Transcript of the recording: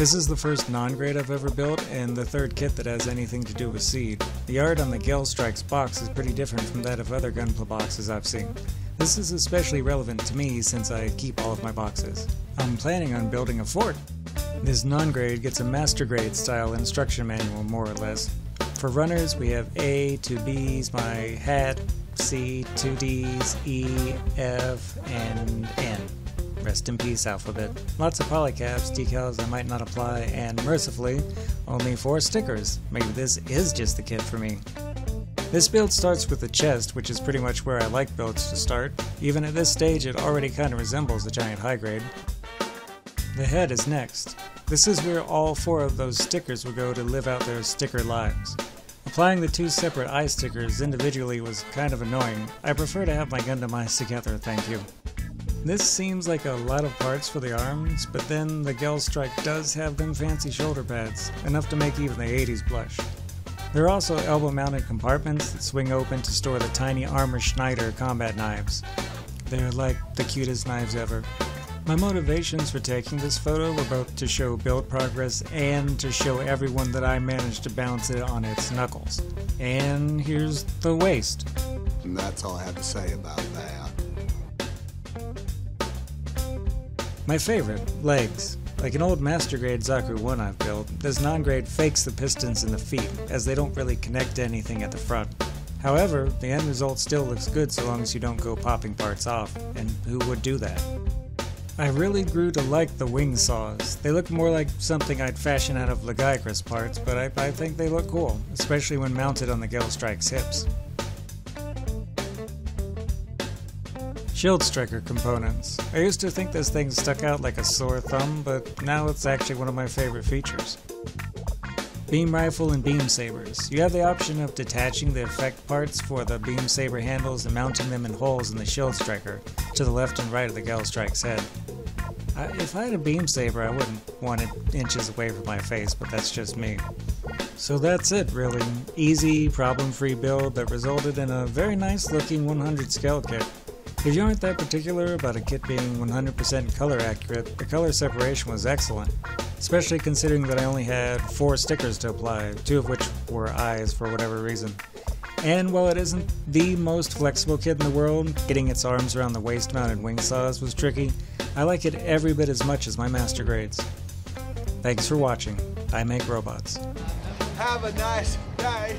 This is the first non-grade I've ever built, and the third kit that has anything to do with seed. The art on the Gale Strike's box is pretty different from that of other Gunpla boxes I've seen. This is especially relevant to me since I keep all of my boxes. I'm planning on building a fort. This non-grade gets a master grade style instruction manual, more or less. For runners, we have A, 2 B's, my hat, C, 2 D's, E, F, and N. Rest in peace, alphabet. Lots of polycaps, decals I might not apply, and mercifully, only 4 stickers. Maybe this is just the kit for me. This build starts with the chest, which is pretty much where I like builds to start. Even at this stage, it already kinda resembles a giant high grade. The head is next. This is where all 4 of those stickers will go to live out their sticker lives. Applying the 2 separate eye stickers individually was kind of annoying. I prefer to have my Gundam eyes together, thank you. This seems like a lot of parts for the arms, but then the Gale Strike does have them fancy shoulder pads, enough to make even the 80s blush. There are also elbow-mounted compartments that swing open to store the tiny Armor Schneider combat knives. They're like the cutest knives ever. My motivations for taking this photo were both to show build progress and to show everyone that I managed to bounce it on its knuckles. And here's the waist. And that's all I have to say about that. My favorite, legs. Like an old Master Grade Zaku 1 I've built, this non-grade fakes the pistons in the feet, as they don't really connect to anything at the front. However, the end result still looks good so long as you don't go popping parts off, and who would do that? I really grew to like the wing saws. They look more like something I'd fashion out of Legaicrus parts, but I think they look cool, especially when mounted on the Gale Strike's hips. Shield Striker components. I used to think this thing stuck out like a sore thumb, but now it's actually one of my favorite features. Beam Rifle and Beam Sabers. You have the option of detaching the effect parts for the Beam Saber handles and mounting them in holes in the Shield Striker, to the left and right of the Gale Strike's head. If I had a Beam Saber, I wouldn't want it inches away from my face, but that's just me. So that's it, really. Easy, problem-free build that resulted in a very nice looking 100 scale kit. If you aren't that particular about a kit being 100% color accurate, the color separation was excellent, especially considering that I only had 4 stickers to apply, 2 of which were eyes for whatever reason. And while it isn't the most flexible kit in the world, getting its arms around the waist-mounted wing saws was tricky. I like it every bit as much as my Master Grades. Thanks for watching. I make robots. Have a nice day.